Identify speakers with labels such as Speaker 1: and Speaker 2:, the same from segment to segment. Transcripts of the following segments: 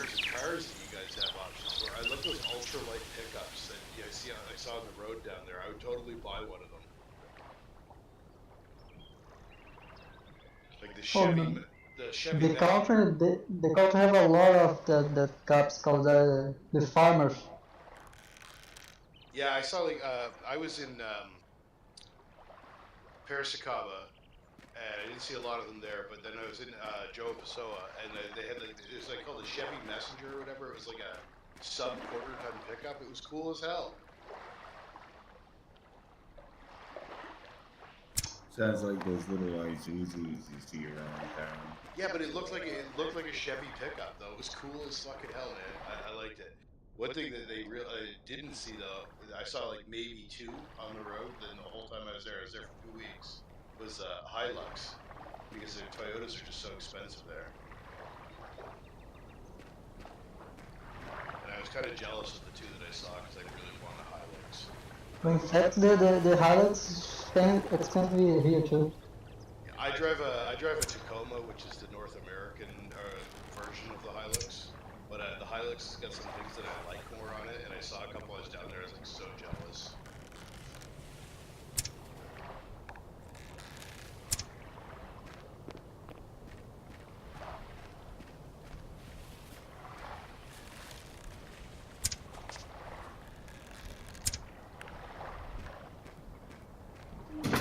Speaker 1: colors of cars that you guys have options for. I love those ultralight pickups that I saw on the road down there. I would totally buy one of them. Like the
Speaker 2: Oh,
Speaker 1: Chevy, the Chevy.
Speaker 2: the country, the country have a lot of the caps called the farmers.
Speaker 1: Yeah, I saw like I was in Parasicaba, and I didn't see a lot of them there. But then I was in Joe Pessoa, and they had like it was like called a Chevy Messenger or whatever. It was like a sub quarter-ton pickup. It was cool as hell.
Speaker 3: Sounds like those little Isuzus you see around town.
Speaker 1: Yeah, but it looked like a Chevy pickup though. It was cool as fucking hell, man. I liked it. One thing that they didn't see though, I saw like maybe two on the road. Then the whole time I was there for 2 weeks. Was Hilux, because the Toyotas are just so expensive there. And I was kind of jealous of the two that I saw because I really want a Hilux.
Speaker 2: In fact, the Hilux expensive here too.
Speaker 1: I drive a Tacoma, which is the North American version of the Hilux. But the Hilux has got some things that I like more on it, and I saw a couple I was down there. I was like so jealous.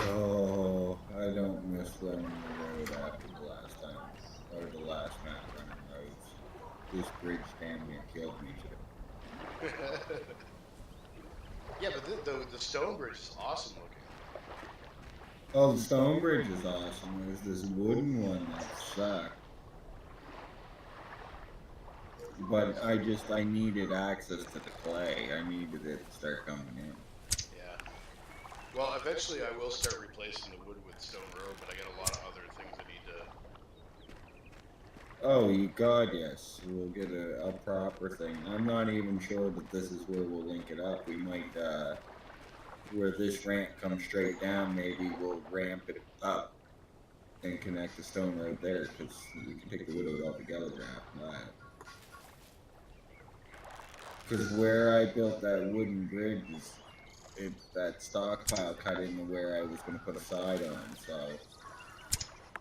Speaker 3: Oh, I don't miss running the road after the last time, or the last match running roads. This bridge damn near killed me today.
Speaker 1: Yeah, but the stone bridge is awesome looking.
Speaker 3: Oh, the stone bridge is awesome. There's this wooden one that sucked. But I needed access to the clay. I needed it to start coming in.
Speaker 1: Yeah. Well, eventually I will start replacing the wood with stone road, but I got a lot of other things I need to.
Speaker 3: Oh, God, yes. We'll get a proper thing. I'm not even sure that this is where we'll link it up. We might, where this ramp comes straight down, maybe we'll ramp it up and connect the stone road there, because you can take the wood out altogether after that. Because where I built that wooden bridge is that stockpile cut into where I was going to put a side on, so.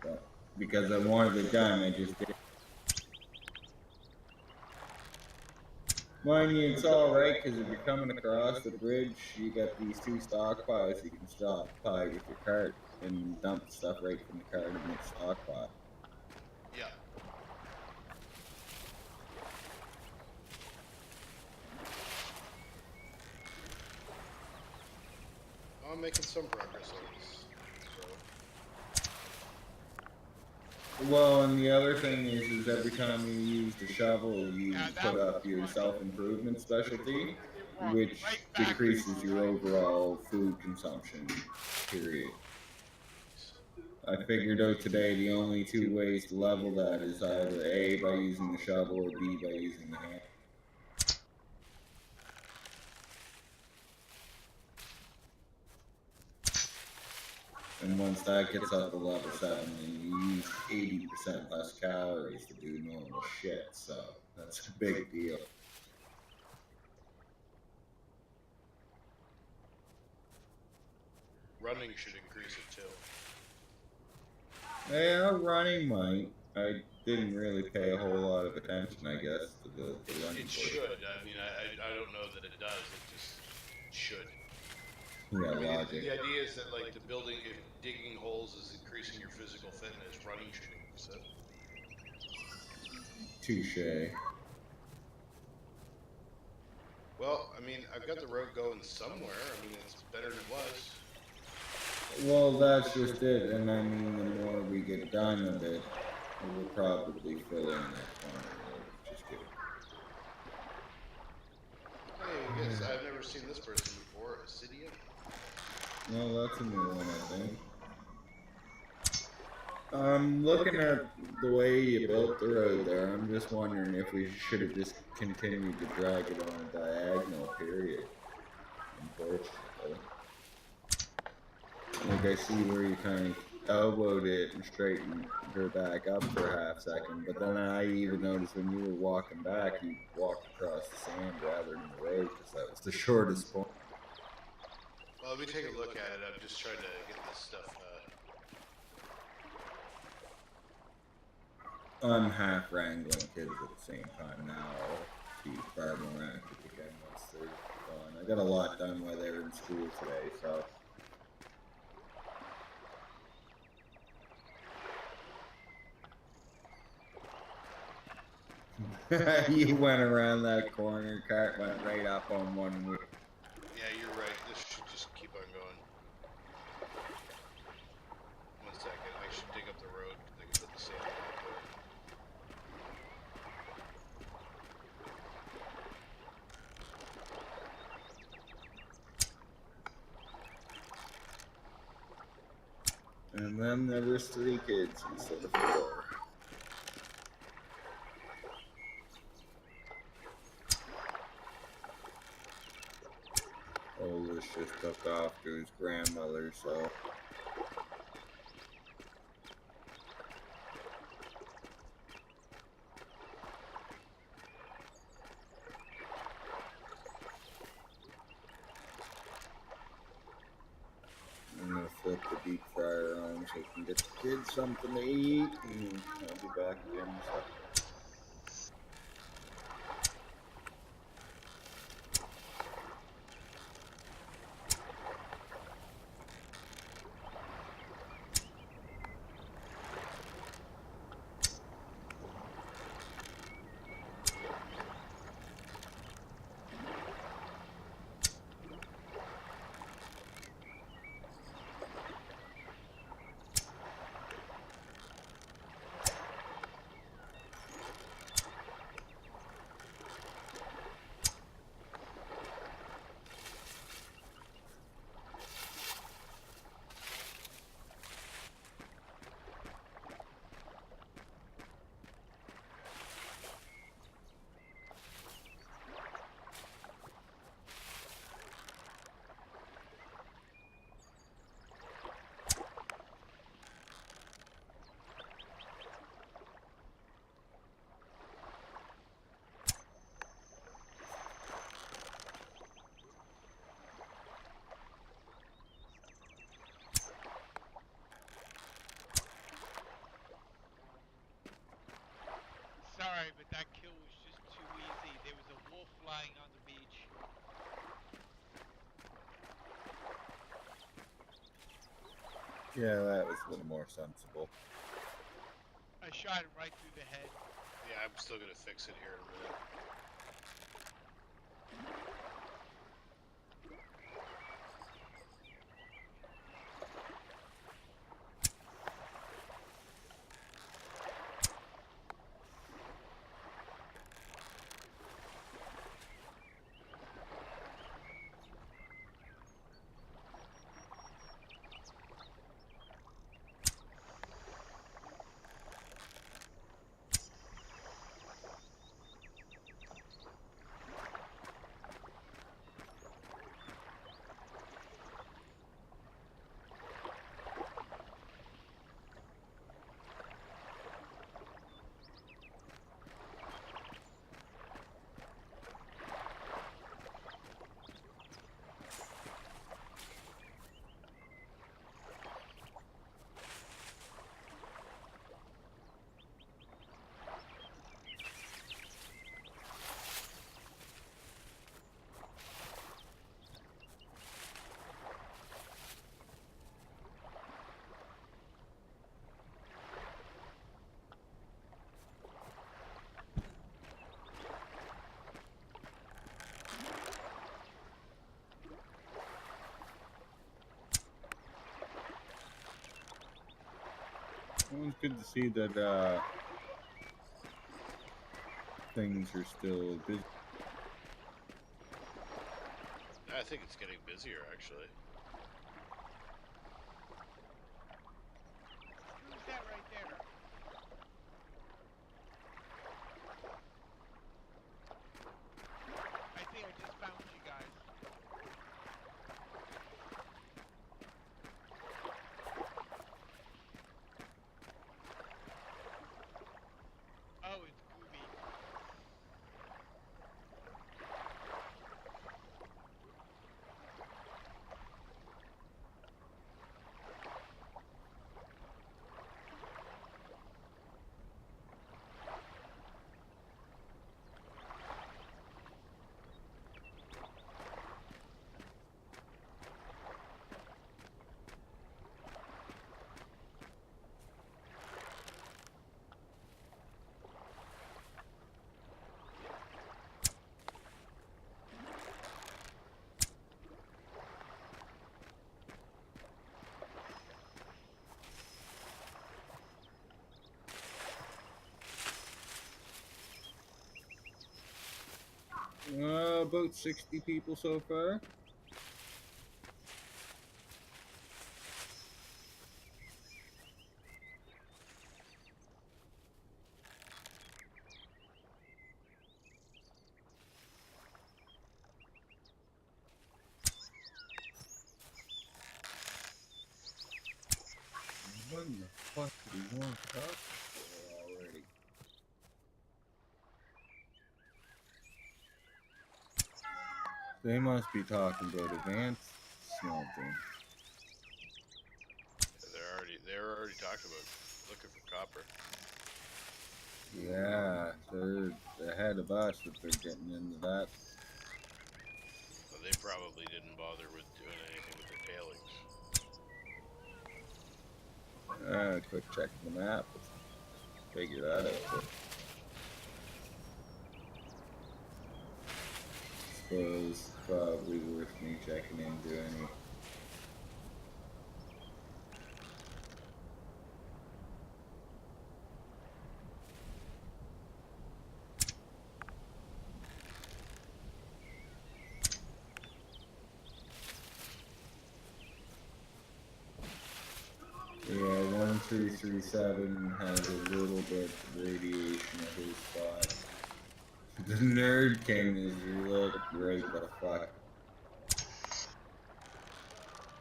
Speaker 3: But because I wanted it done, I just did. Mind you, it's alright, because if you're coming across the bridge, you got these two stockpiles you can stockpile with your cart and dump stuff right from the cart and make stockpile.
Speaker 1: Yeah. I'm making some progress on this. So.
Speaker 3: Well, and the other thing is every time you use the shovel, you put up your self-improvement specialty, which decreases your overall food consumption, period. I figured out today the only two ways to level that is either A, by using the shovel, or B, by using the hand. And once that gets up to level 7, then you use 80% less calories to do normal shit, so that's a big deal.
Speaker 1: Running should increase it too.
Speaker 3: Yeah, running might. I didn't really pay a whole lot of attention, I guess, to the running.
Speaker 1: It should. I mean, I don't know that it does. It just should.
Speaker 3: Yeah,
Speaker 1: I mean,
Speaker 3: logic.
Speaker 1: the idea is that like if digging holes is increasing your physical fitness, running should increase it.
Speaker 3: Touche.
Speaker 1: Well, I mean, I've got the road going somewhere. I mean, it's better than it was.
Speaker 3: Well, that's just it, and I mean, the more we get done with it, we'll probably fill in that corner. Just kidding.
Speaker 1: Hey, yes, I've never seen this person before. Acidia?
Speaker 3: No, that's a new one, I think. Looking at the way you built the road there, I'm just wondering if we should have just continued to drag it on a diagonal, period. Unfortunately. Like, I see where you kind of elbowed it and straightened her back up for a half second. But then I even noticed when you were walking back, you walked across the sand rather than the road because that was the shortest point.
Speaker 1: Well, let me take a look at it. I'm just trying to get this stuff.
Speaker 3: I'm half wrangling kids at the same time now. I'll be far more active again once they're gone. I got a lot done while they were in school today, so. You went around that corner, cart went right up on one wheel.
Speaker 1: Yeah, you're right. This should just keep on going. 1 second. I should dig up the road because I can put the sand out there.
Speaker 3: And then there was 3 kids instead of 4. Oldest just took off to his grandmother, so. I'm gonna flip the deep fryer on so I can get the kids something to eat, and I'll be back again in a second.
Speaker 4: Sorry, but that kill was just too easy. There was a wolf lying on the beach.
Speaker 3: Yeah, that was a little more sensible.
Speaker 4: I shot him right through the head.
Speaker 1: Yeah, I'm still gonna fix it here in a minute.
Speaker 3: Well, it's good to see that things are still busy.
Speaker 1: I think it's getting busier, actually.
Speaker 4: Who's that right there? I think I just found you guys.
Speaker 3: About 60 people so far. What in the fuck do you want to talk for already? They must be talking about advanced smelting.
Speaker 1: They're already talking about looking for copper.
Speaker 3: Yeah, they're ahead of us if they're getting into that.
Speaker 1: Well, they probably didn't bother with doing anything with the tailings.
Speaker 3: Quick check the map. Figure that out. Suppose probably worth me checking into any. Yeah, 1337 has a little bit of radiation at his spot. The Nerd King is lit right the fuck.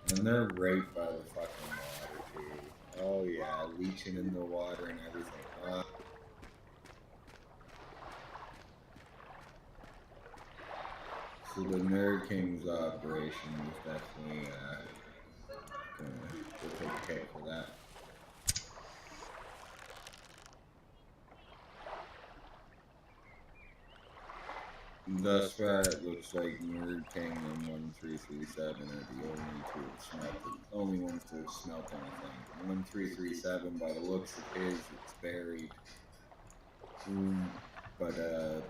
Speaker 3: And they're right by the fucking water too. Oh yeah, leaching in the water and everything. So the Nerd King's operation is definitely gonna take a hit for that. Thus far, it looks like Nerd King and 1337 are the only ones to smelt anything. 1337, by the looks of his, it's buried. But the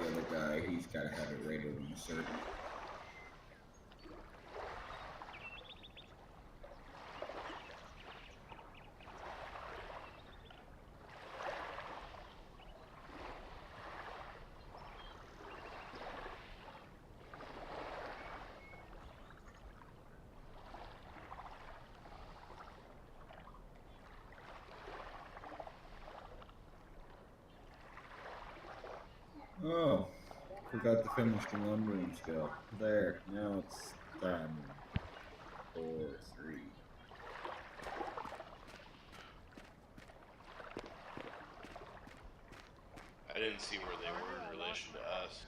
Speaker 3: other guy, he's got to have it right out in the circle. Oh, forgot to finish the lumbering skill. There, now it's done. 4, 3.
Speaker 1: I didn't see where they were in relation to us.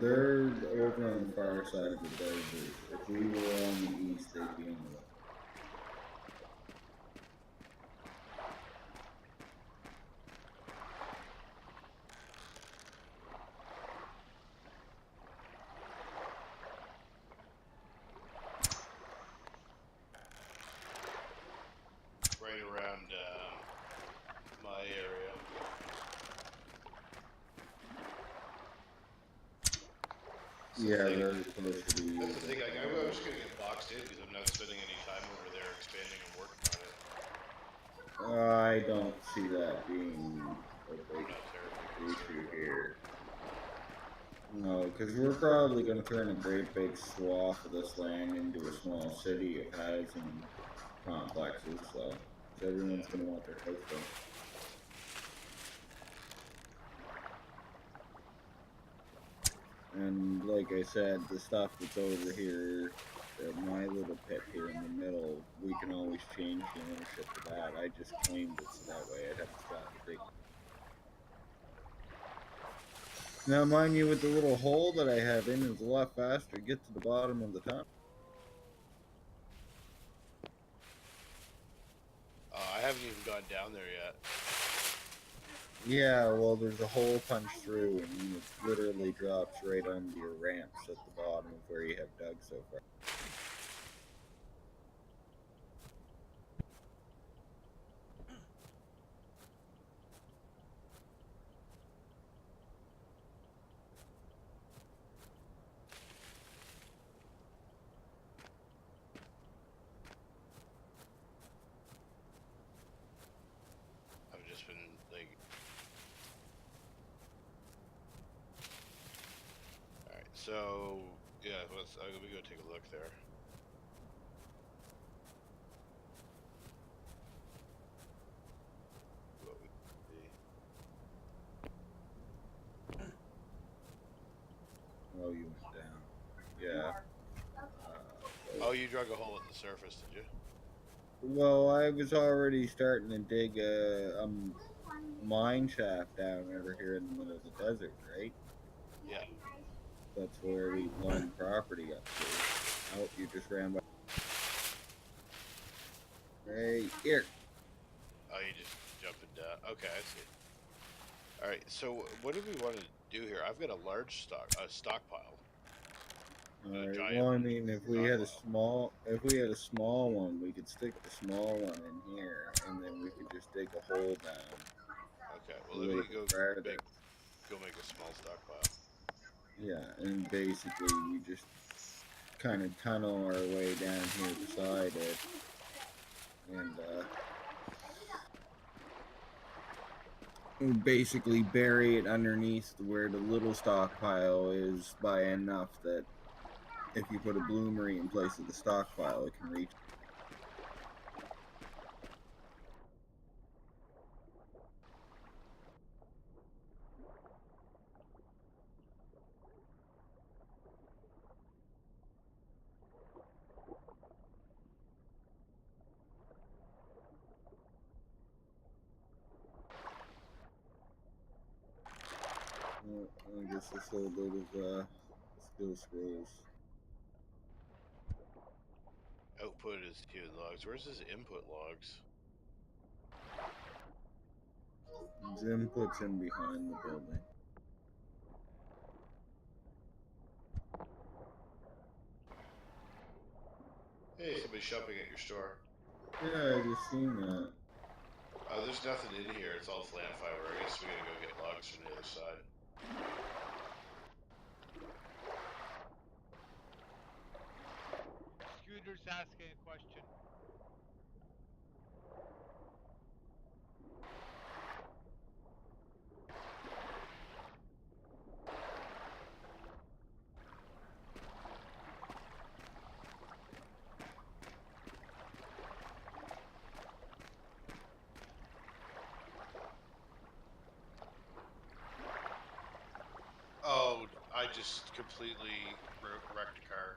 Speaker 3: They're over on the far side of the desert. If we were on the east, they'd be in the west.
Speaker 1: Right around my area.
Speaker 3: Yeah, they're supposed to be.
Speaker 1: That's the thing. Like, I was just gonna get boxed in because I'm not spending any time over there expanding and working on it.
Speaker 3: I don't see that being a big issue here. No, because we're probably going to turn a great big swath of this land into a small city of housing complexes, so everyone's going to want their house built. And like I said, the stuff that's over here, my little pit here in the middle, we can always change the ownership of that. I just claimed it so that way I'd have to stop digging. Now, mind you, with the little hole that I have in, it's a lot faster to get to the bottom of the tunnel.
Speaker 1: I haven't even gone down there yet.
Speaker 3: Yeah, well, there's a hole punched through, and it literally drops right onto your ramps at the bottom of where you have dug so far.
Speaker 1: I've just been like So yeah, let's. Let me go take a look there. What we see.
Speaker 3: Oh, you went down. Yeah.
Speaker 1: Oh, you dug a hole at the surface, did you?
Speaker 3: Well, I was already starting to dig a mine shaft down over here in the middle of the desert, right?
Speaker 1: Yeah.
Speaker 3: That's where we lined property up to. Oh, you just ran by. Right here.
Speaker 1: Oh, you just jumping down. Okay, I see. All right. So what do we want to do here? I've got a large stockpile. A
Speaker 3: Alright,
Speaker 1: giant
Speaker 3: well, I mean, if we had a
Speaker 1: stockpile.
Speaker 3: small one, we could stick the small one in here, and then we could just dig a hole down
Speaker 1: Okay.
Speaker 3: a
Speaker 1: Well, let
Speaker 3: little
Speaker 1: me
Speaker 3: bit farther.
Speaker 1: go make a small stockpile.
Speaker 3: Yeah, and basically we just kind of tunnel our way down here beside it, and we basically bury it underneath where the little stockpile is by enough that if you put a bloomery in place of the stockpile, it can reach. I guess this whole load of skill scrolls.
Speaker 1: Output is human logs. Where's his input logs?
Speaker 3: His input's in behind the building.
Speaker 1: Hey, somebody's shopping at your store.
Speaker 3: Yeah, I just seen that.
Speaker 1: There's nothing in here. It's all plant fiber. I guess we gotta go get logs from the other side.
Speaker 4: Scooter's asking a question.
Speaker 1: Oh, I just completely wrecked a car.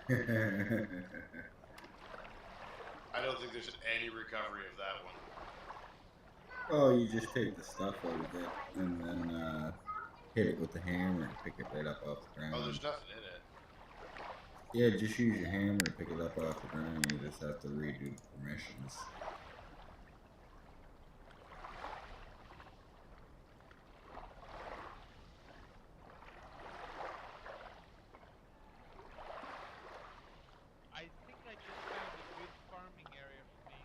Speaker 1: I don't think there's any recovery of that one.
Speaker 3: Oh, you just take the stuff out of it and then hit it with the hammer and pick it right up off the
Speaker 1: Oh,
Speaker 3: ground.
Speaker 1: there's nothing in it.
Speaker 3: Yeah, just use your hammer to pick it up off the ground. You just have to redo the permissions.
Speaker 4: I think I just found a good farming area for me.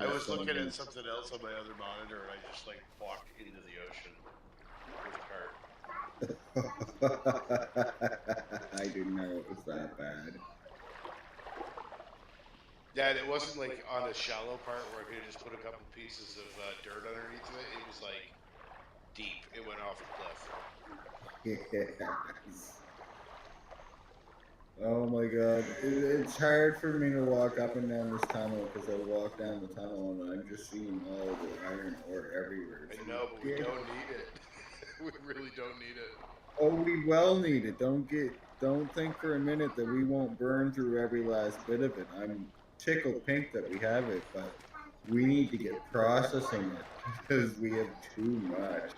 Speaker 1: I was looking at something else on my other monitor, and I just like walked into the ocean with a cart.
Speaker 3: I didn't know it was that bad.
Speaker 1: Yeah, and it wasn't like on a shallow part where I could just put a couple pieces of dirt underneath of it. It was like deep. It went off a cliff.
Speaker 3: Yes. Oh my god. It's hard for me to walk up and down this tunnel because I walk down the tunnel and I'm just seeing all the iron ore everywhere.
Speaker 1: I know, but we don't need it. We really don't need it.
Speaker 3: Oh, we well need it. Don't think for a minute that we won't burn through every last bit of it. I'm tickled pink that we have it, but we need to get processing it because we have too much.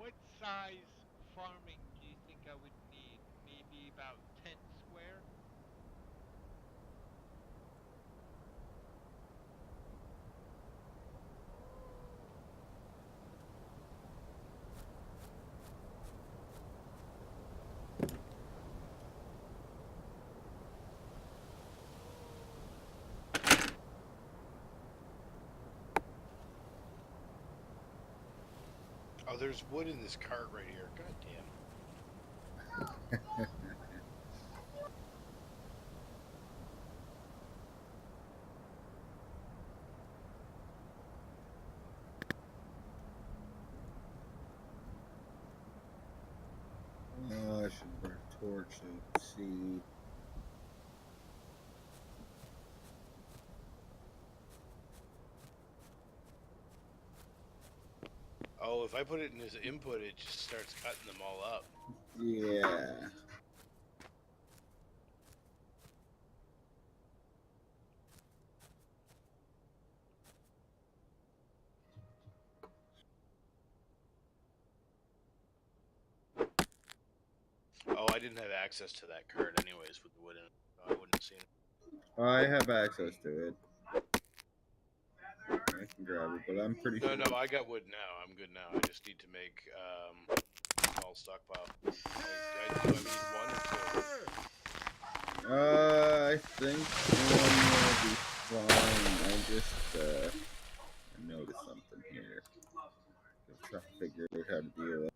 Speaker 4: what size farming do you think I would need? Maybe about 10 square?
Speaker 1: Oh, there's wood in this cart right here. God damn.
Speaker 3: I should burn a torch so you can see.
Speaker 1: Oh, if I put it in his input, it just starts cutting them all up.
Speaker 3: Yeah.
Speaker 1: Oh, I didn't have access to that cart anyways with the wood in it. So I wouldn't have seen it.
Speaker 3: I have access to it. I can grab it, but I'm pretty sure.
Speaker 1: No, I got wood now. I'm good now. I just need to make small stockpile. Do I need one or two?
Speaker 3: I think one will be fine. I just I noticed something here. I'm trying to figure out how to deal with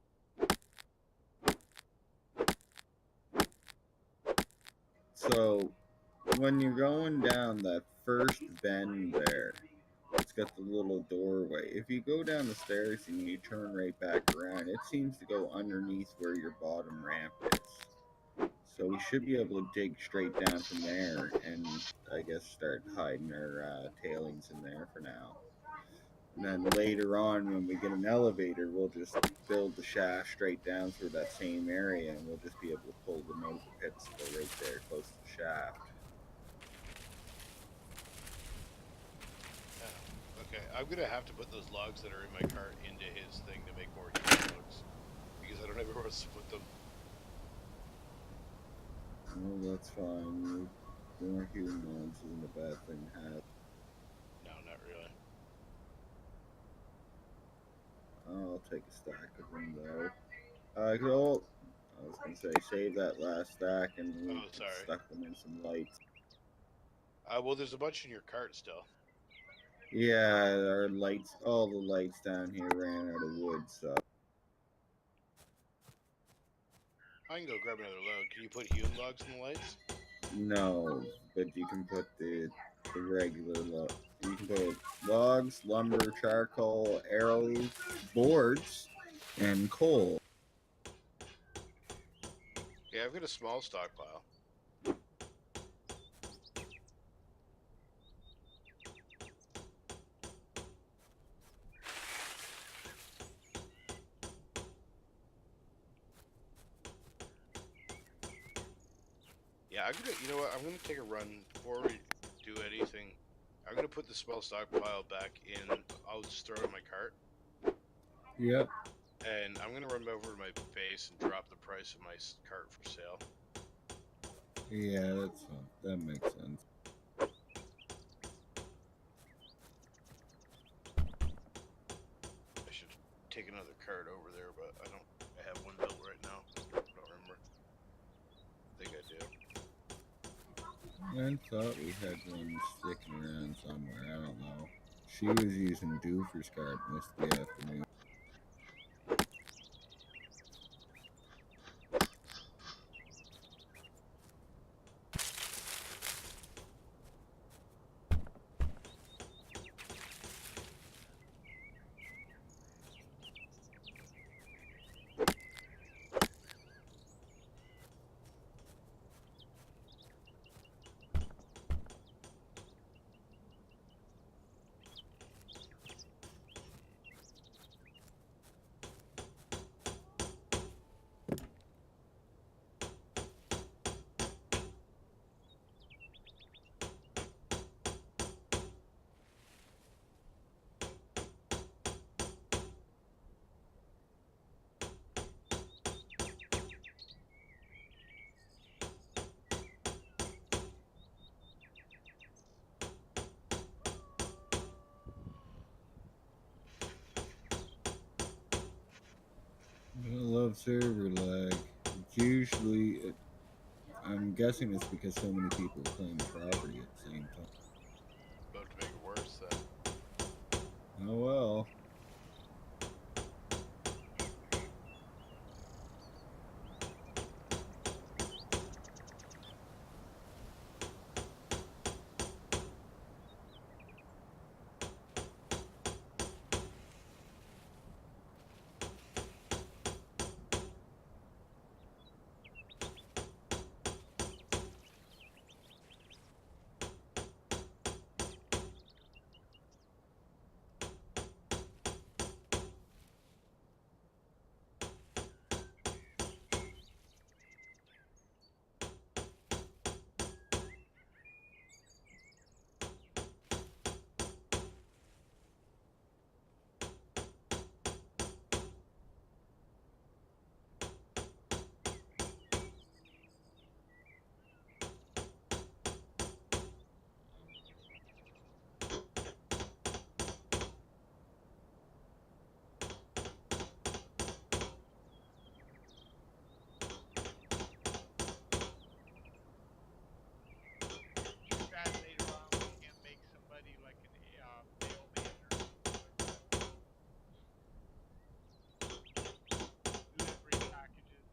Speaker 3: it. So when you're going down that first bend there, it's got the little doorway. If you go down the stairs and you turn right back around, it seems to go underneath where your bottom ramp is. So we should be able to dig straight down from there and I guess start hiding our tailings in there for now. And then later on, when we get an elevator, we'll just build the shaft straight down through that same area and we'll just be able to pull them out the pits that are right there close to the shaft.
Speaker 1: Okay, I'm gonna have to put those logs that are in my cart into his thing to make more human logs because I don't have anywhere else to put them.
Speaker 3: Well, that's fine. More humans isn't a bad thing to have.
Speaker 1: No, not really.
Speaker 3: I'll take a stack of them though. I was gonna say save that last stack and we
Speaker 1: sorry.
Speaker 3: stuck them in some lights.
Speaker 1: Well, there's a bunch in your cart still.
Speaker 3: Yeah, our lights, all the lights down here ran out of wood, so.
Speaker 1: I can go grab another load. Can you put hewn logs in the lights?
Speaker 3: No, but you can put the regular you can put logs, lumber, charcoal, arrows, boards, and coal.
Speaker 1: Yeah, I've got a small stockpile. Yeah, I'm gonna. You know what? I'm gonna take a run before we do anything. I'm gonna put the small stockpile back in. I'll just throw it in my cart.
Speaker 3: Yep.
Speaker 1: And I'm gonna run over to my base and drop the price of my cart for sale.
Speaker 3: Yeah, that makes sense.
Speaker 1: I should take another cart over there, but I don't. I have one built right now. I don't remember. I think I do.
Speaker 3: I thought we had one sticking around somewhere. I don't know. She was using Doofer's cart most of the afternoon. server lag. It's usually, I'm guessing it's because so many people claim property at the same time.
Speaker 1: About to make it worse.
Speaker 3: Oh well.
Speaker 4: Too bad later on we can't make somebody like an mailman or something like that. Delivery packages.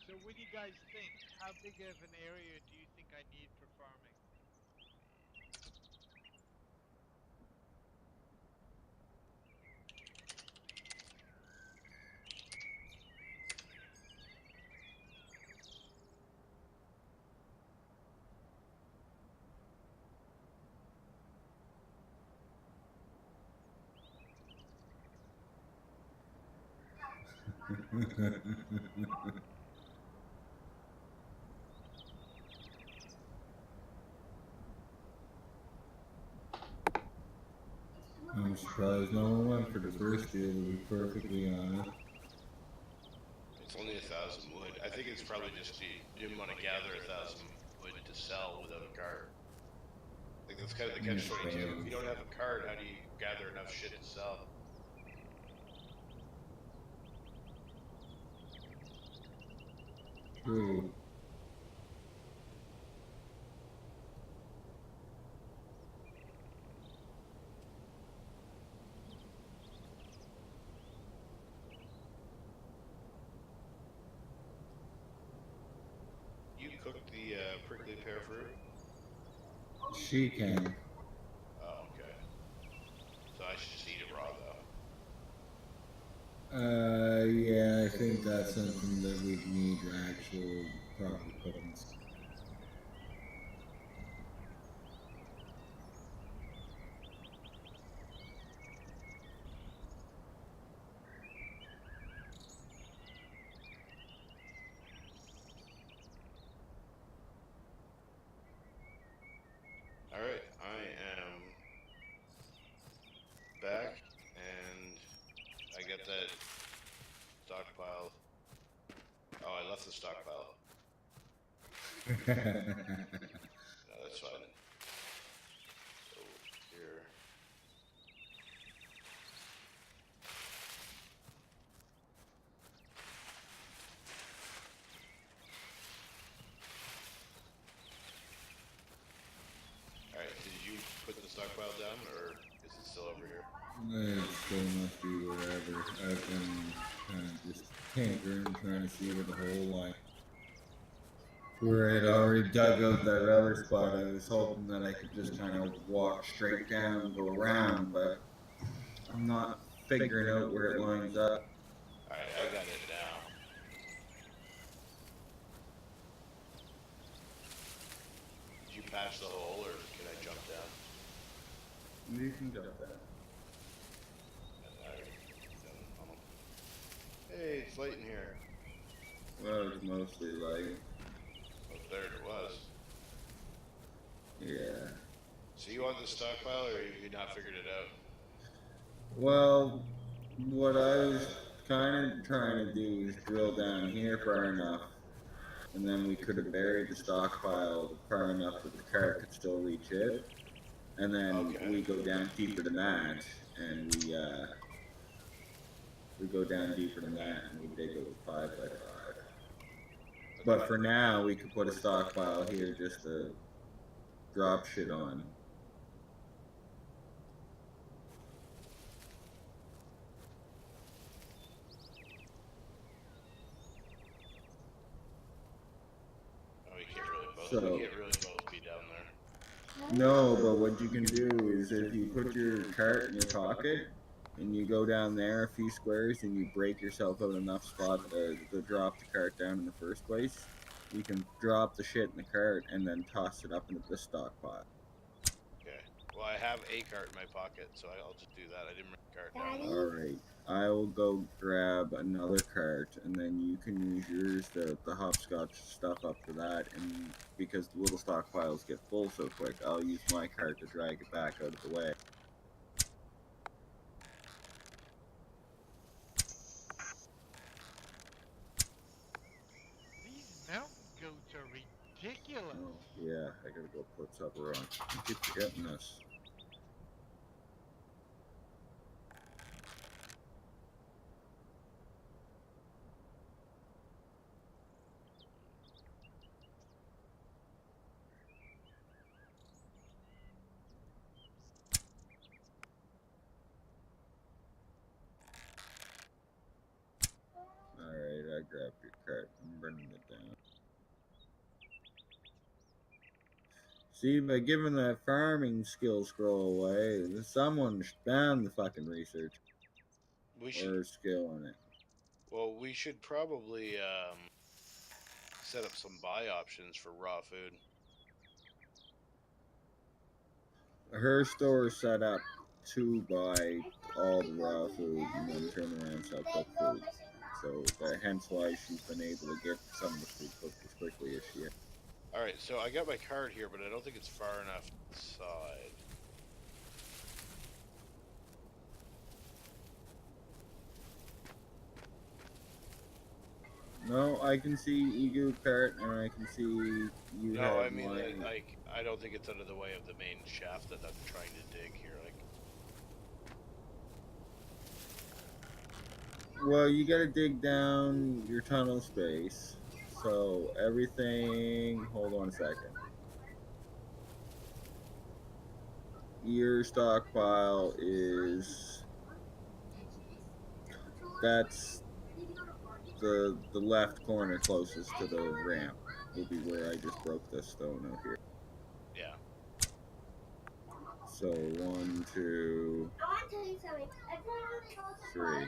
Speaker 4: So what do you guys think? How big of an area do you think I need for farming?
Speaker 3: I'm surprised no one went for the first deal, to be perfectly honest.
Speaker 1: It's only 1,000 wood. I think it's probably just you didn't want to gather 1,000 wood to sell without a cart. Like that's kind of the catch-22. If you don't have a cart, how do you gather enough shit to sell?
Speaker 3: True.
Speaker 1: You cook the prickly pear fruit?
Speaker 3: She can.
Speaker 1: Oh, okay. So I should just eat it raw, though.
Speaker 3: Yeah, I think that's something that we'd need actual proper cooking.
Speaker 1: got that stockpile. Oh, I left the stockpile. No, that's fine. So here. Alright, did you put the stockpile down, or is it still over here?
Speaker 3: It still must be wherever. I've been kind of just tinkering, trying to see where the whole line. Where I'd already dug out that rubber spot, I was hoping that I could just kind of walk straight down and go around, but I'm not figuring out where it lines up.
Speaker 1: Alright, I got it now. Did you patch the hole, or can I jump down?
Speaker 3: You can jump that.
Speaker 1: Hey, it's light in here.
Speaker 3: Well, it's mostly light.
Speaker 1: Oh, there it was.
Speaker 3: Yeah.
Speaker 1: So you want the stockpile, or you not figured it out?
Speaker 3: Well, what I was kind of trying to do is drill down here far enough, and then we could have buried the stockpile far enough that the cart could still reach it, and then we go down deeper than that, and we go down deeper than that, and we dig a 5x5. But for now, we could put a stockpile here just to drop shit on.
Speaker 1: Oh, we can't really both.
Speaker 3: So-
Speaker 1: We can't really both be down there.
Speaker 3: No, but what you can do is if you put your cart in your pocket and you go down there a few squares and you break yourself out enough spot to drop the cart down in the first place, you can drop the shit in the cart and then toss it up into the stockpile.
Speaker 1: Okay. Well, I have a cart in my pocket, so I'll just do that. I didn't bring the cart down.
Speaker 3: Alright, I will go grab another cart and then you can use yours, the hopscotch stuff up to that, and because the little stockpiles get full so quick, I'll use my cart to drag it back out of the way.
Speaker 4: These mountain goats are ridiculous.
Speaker 3: Oh, yeah, I gotta go put supper on. I keep forgetting this. Alright, I grabbed your cart. I'm bringing it down. See, by giving that farming skill scroll away, someone banned the fucking research
Speaker 1: We should.
Speaker 3: or skill in it.
Speaker 1: Well, we should probably set up some buy options for raw food.
Speaker 3: Her store is set up to buy all the raw food and then turn around and sell cooked food. So hence why she's been able to get some of the food cooked as quickly as she has.
Speaker 1: Alright, so I got my cart here, but I don't think it's far enough inside.
Speaker 3: No, I can see Egu cart and I can see you
Speaker 1: No,
Speaker 3: have
Speaker 1: I mean,
Speaker 3: mine.
Speaker 1: like, I don't think it's under the way of the main shaft that I'm trying to dig here. Like,
Speaker 3: Well, you gotta dig down your tunnel space. So everything, hold on a second. Your stockpile is, that's the left corner closest to the ramp will be where I just broke this stone out here.
Speaker 1: yeah.
Speaker 3: So 1, 2, 3.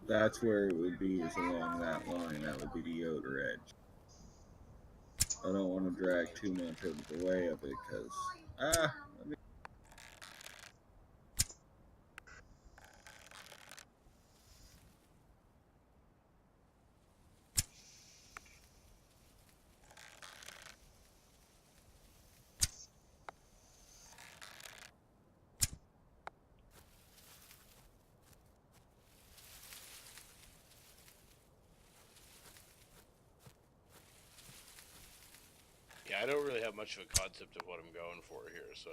Speaker 3: That's where it would be, is along that line. That would be the outer edge. I don't want to drag too much out of the way of it because
Speaker 1: Yeah, I don't really have much of a concept of what I'm going for here, so.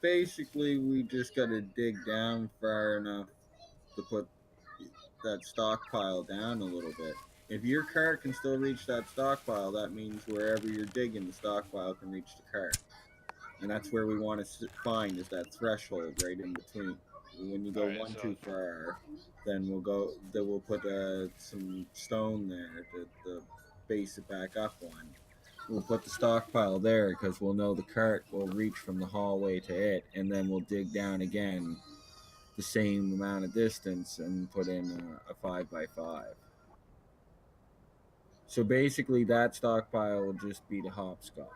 Speaker 3: Basically, we just got to dig down far enough to put that stockpile down a little bit. If your cart can still reach that stockpile, that means wherever you're digging, the stockpile can reach the cart. And that's where we want to find is that threshold right in between. When you go
Speaker 1: Alright,
Speaker 3: one
Speaker 1: so
Speaker 3: too far, then we'll put some stone there to base it back up on. We'll put the stockpile there because we'll know the cart will reach from the hallway to it, and then we'll dig down again the same amount of distance and put in a 5x5. So basically, that stockpile will just be the hopscotch.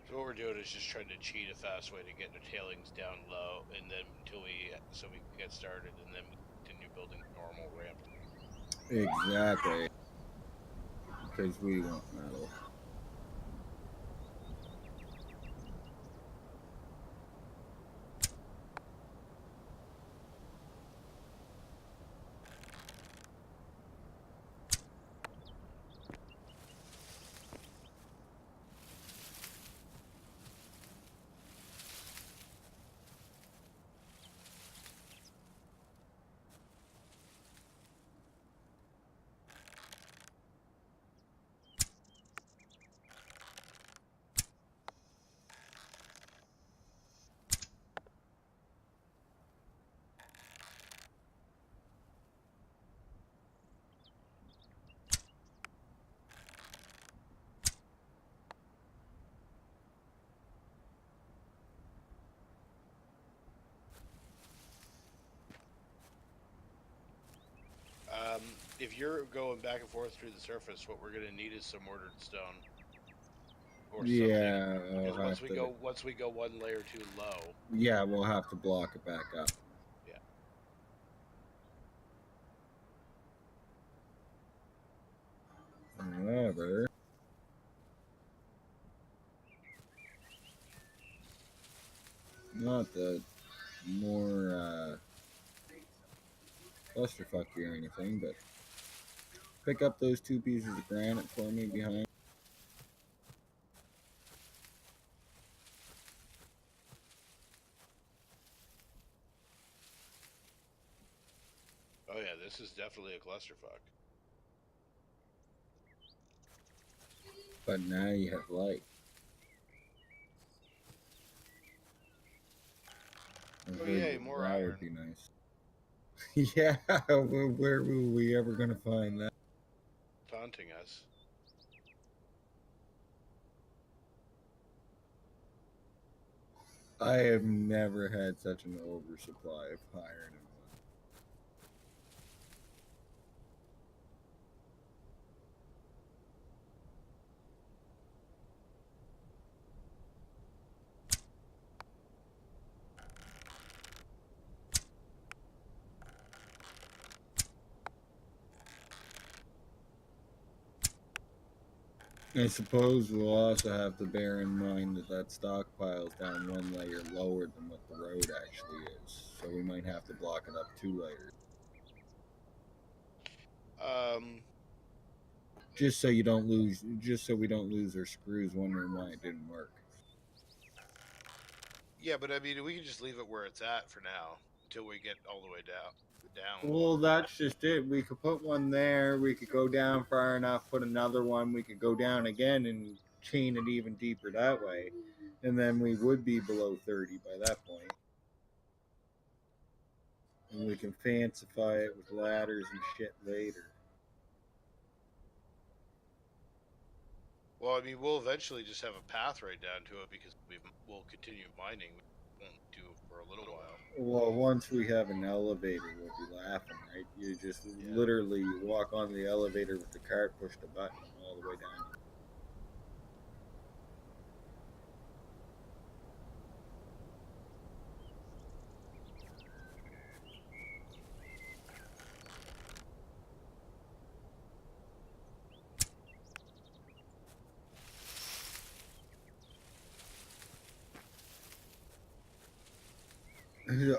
Speaker 1: So what we're doing is just trying to cheat a fast way to get the tailings down low, and then so we can get started, and then we continue building normal ramp.
Speaker 3: Exactly. Because we want metal.
Speaker 1: If you're going back and forth through the surface, what we're gonna need is some mortared stone. Or
Speaker 3: Yeah,
Speaker 1: something. Because once we go one layer too low.
Speaker 3: Yeah, we'll have to block it back up.
Speaker 1: Yeah.
Speaker 3: However, not the more clusterfucky or anything, but pick up those 2 pieces of granite for me behind.
Speaker 1: Oh yeah, this is definitely a clusterfuck.
Speaker 3: But now you have light.
Speaker 1: Oh yay, more
Speaker 3: that
Speaker 1: iron.
Speaker 3: would be nice. Yeah, where were we ever gonna find that?
Speaker 1: Taunting us.
Speaker 3: I have never had such an oversupply of iron in one. I suppose we'll also have to bear in mind that stockpile is down 1 layer lower than what the road actually is, so we might have to block it up 2 layers. Just so we don't lose our screws wondering why it didn't work.
Speaker 1: Yeah, but I mean, we can just leave it where it's at for now until we get all the way down.
Speaker 3: Well, that's just it. We could put one there. We could go down far enough, put another one. We could go down again and chain it even deeper that way. And then we would be below 30 by that point. And we can fancify it with ladders and shit later.
Speaker 1: Well, I mean, we'll eventually just have a path right down to it because we'll continue mining. We won't do it for a little while.
Speaker 3: Well, once we have an elevator, we'll be laughing, right? You just literally walk on the elevator with the cart, push the button all the way down.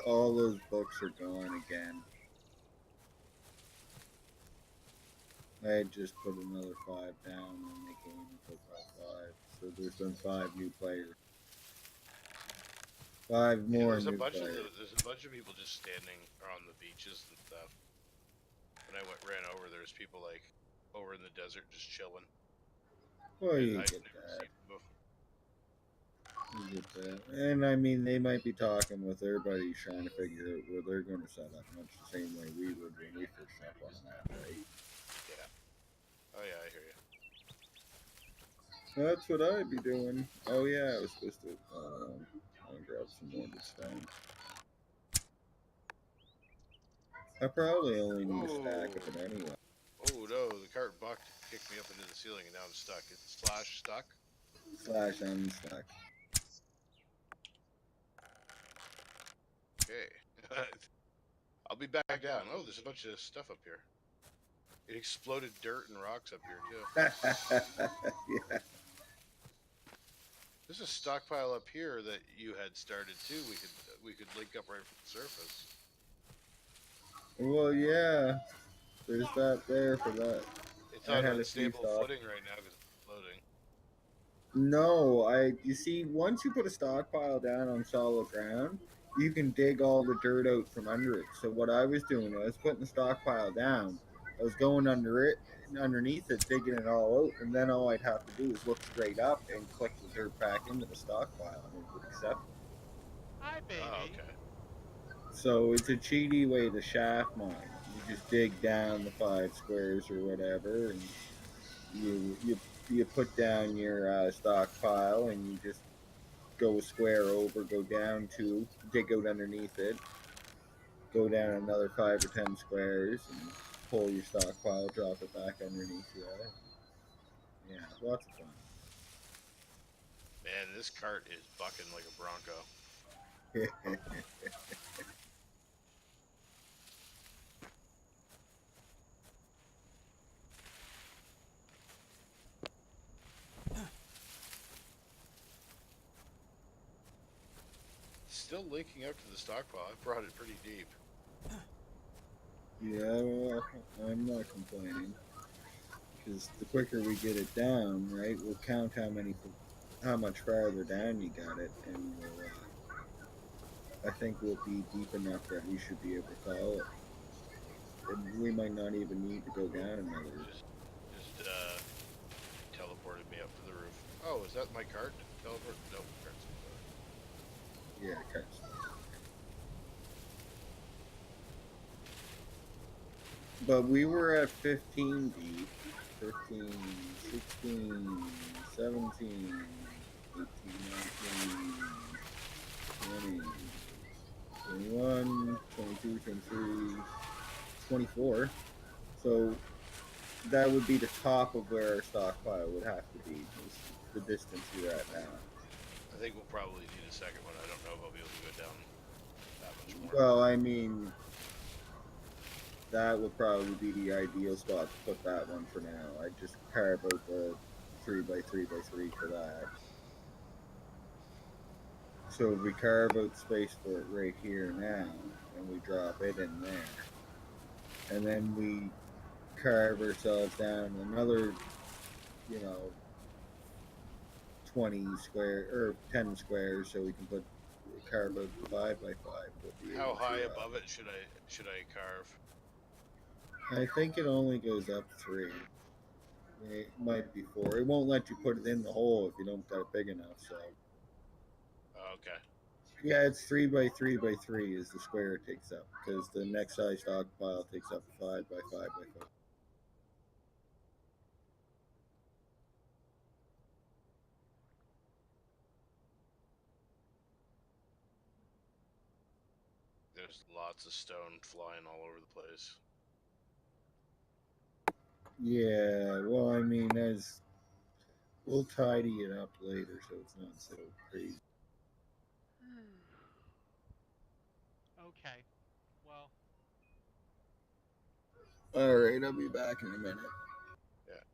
Speaker 3: All those books are gone again. I had just put another 5 down when they came and took all 5. So there's been 5 new players. 5
Speaker 1: Yeah,
Speaker 3: more new players.
Speaker 1: There's a bunch of people just standing on the beaches and stuff. When I ran over, there's people like over in the desert just chilling.
Speaker 3: Well,
Speaker 1: And
Speaker 3: you
Speaker 1: I've
Speaker 3: get
Speaker 1: never
Speaker 3: that.
Speaker 1: seen them before.
Speaker 3: You get that. And I mean, they might be talking with their buddies trying to figure out where they're going to set up, much the same way we would when we first jumped on that, right?
Speaker 1: Yeah. Oh yeah, I hear you.
Speaker 3: That's what I'd be doing. Oh yeah, I was supposed to. I'll grab some more good stone. I probably only need a stack of it anyway.
Speaker 1: Oh no, the cart bucked, kicked me up into the ceiling, and now I'm stuck. It's slash stuck.
Speaker 3: Slash unstuck.
Speaker 1: Okay. I'll be back down. Oh, there's a bunch of stuff up here. It exploded dirt and rocks up here too.
Speaker 3: Yeah.
Speaker 1: There's a stockpile up here that you had started too. We could link up right from the surface.
Speaker 3: Well, yeah. There's that there for that.
Speaker 1: It's
Speaker 3: I
Speaker 1: on
Speaker 3: had a few
Speaker 1: unstable
Speaker 3: stock.
Speaker 1: footing right now because it's floating.
Speaker 3: No, you see, once you put a stockpile down on solid ground, you can dig all the dirt out from under it. So what I was doing, I was putting the stockpile down. I was going underneath it, digging it all out, and then all I'd have to do is look straight up and click the dirt back into the stockpile, and it would accept it.
Speaker 4: Hi, baby.
Speaker 1: Oh, okay.
Speaker 3: So it's a cheaty way to shaft mine. You just dig down the 5 squares or whatever, and you put down your stockpile, and you just go a square over, go down 2, dig out underneath it, go down another 5 or 10 squares, and pull your stockpile, drop it back underneath you. Yeah, lots of fun.
Speaker 1: Man, this cart is bucking like a bronco. Still linking up to the stockpile. I brought it pretty deep.
Speaker 3: Yeah, well, I'm not complaining. Because the quicker we get it down, right, we'll count how much farther down you got it, and I think we'll be deep enough that we should be able to call it. And we might not even need to go down another.
Speaker 1: Just teleported me up to the roof. Oh, is that my cart? Did it teleport? No, cart's
Speaker 3: Yeah, carts. But we were at 15 deep. 15, 16, 17, 18, 19, 20, 21, 22, 23, 24. So that would be the top of where our stockpile would have to be, is the distance we're at now.
Speaker 1: I think we'll probably need a second one. I don't know if I'll be able to go down that much more.
Speaker 3: Well, I mean, that would probably be the ideal spot to put that one for now. I'd just carve out the 3x3x3 for that. So if we carve out space for it right here now, and we drop it in there, and then we carve ourselves down another, 20 square or 10 squares, so we can carve out the 5x5.
Speaker 1: How high above it should I carve?
Speaker 3: I think it only goes up 3. It might be 4. It won't let you put it in the hole if you don't got it big enough. So.
Speaker 1: Oh, okay.
Speaker 3: Yeah, it's 3x3x3 is the square it takes up, because the next size stockpile takes up 5x5x5.
Speaker 1: There's lots of stone flying all over the place.
Speaker 3: Yeah, well, I mean, we'll tidy it up later, so it's not so crazy.
Speaker 4: Okay. Well.
Speaker 3: All right, I'll be back in a minute.
Speaker 1: Yeah.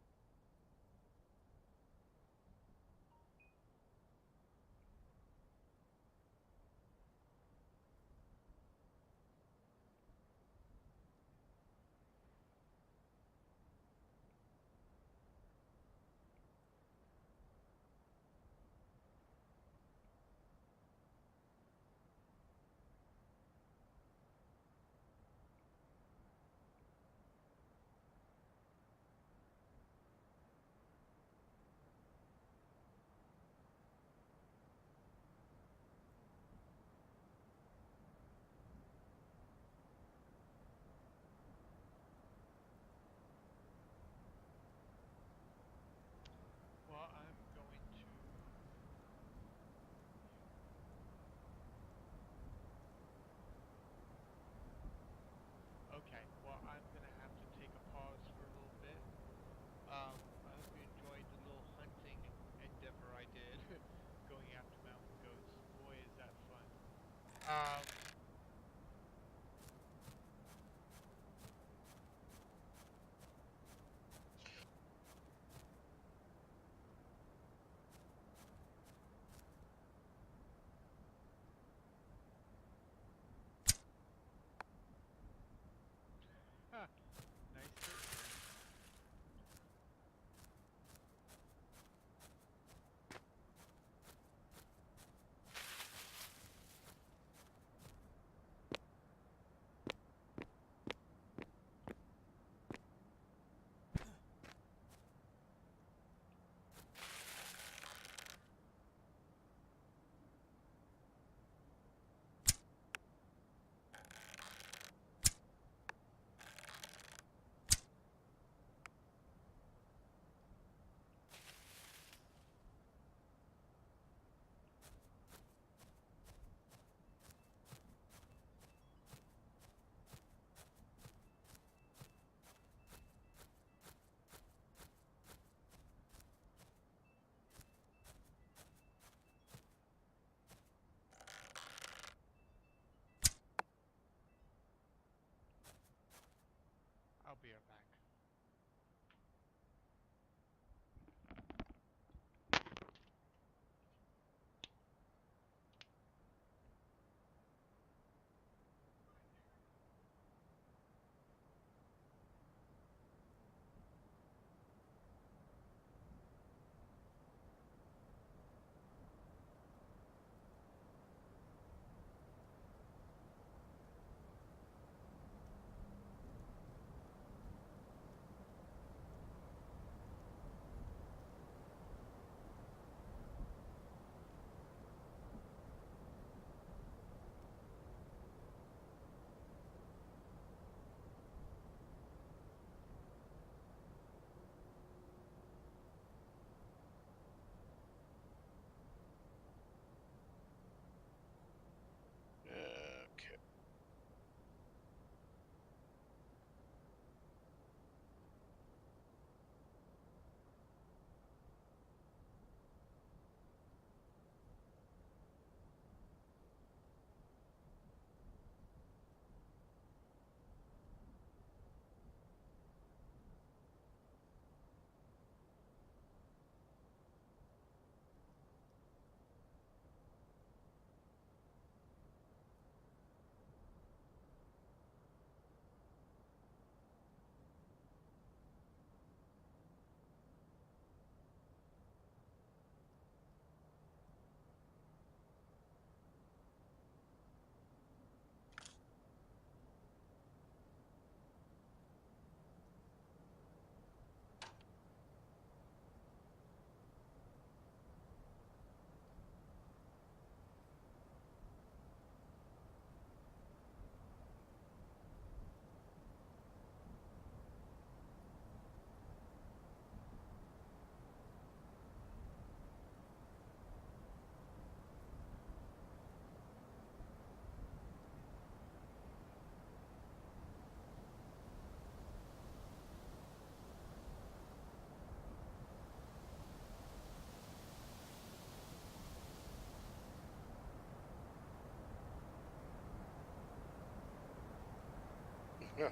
Speaker 1: Yeah.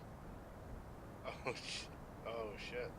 Speaker 1: Oh, oh shit.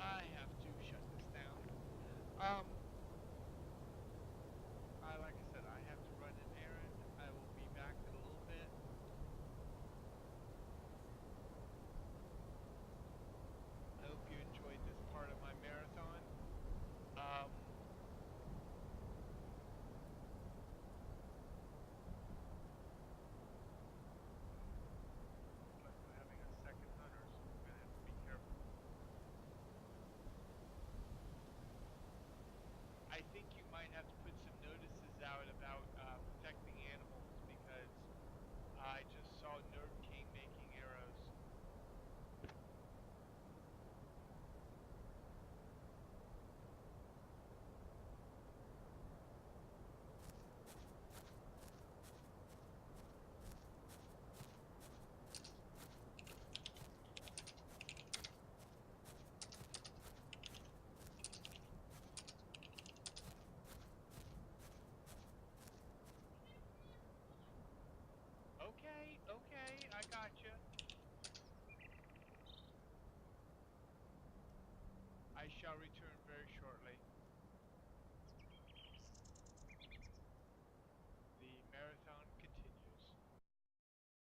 Speaker 4: I have to shut this down. Like I said, I have to run an errand. I will be back in a little bit. I hope you enjoyed this part of my marathon. Looks like we're having a second hunter, so we're gonna have to be careful. I think you might have to put some notices out about protecting animals because I just saw Nerd King making arrows. Okay, I gotcha. I shall return very shortly.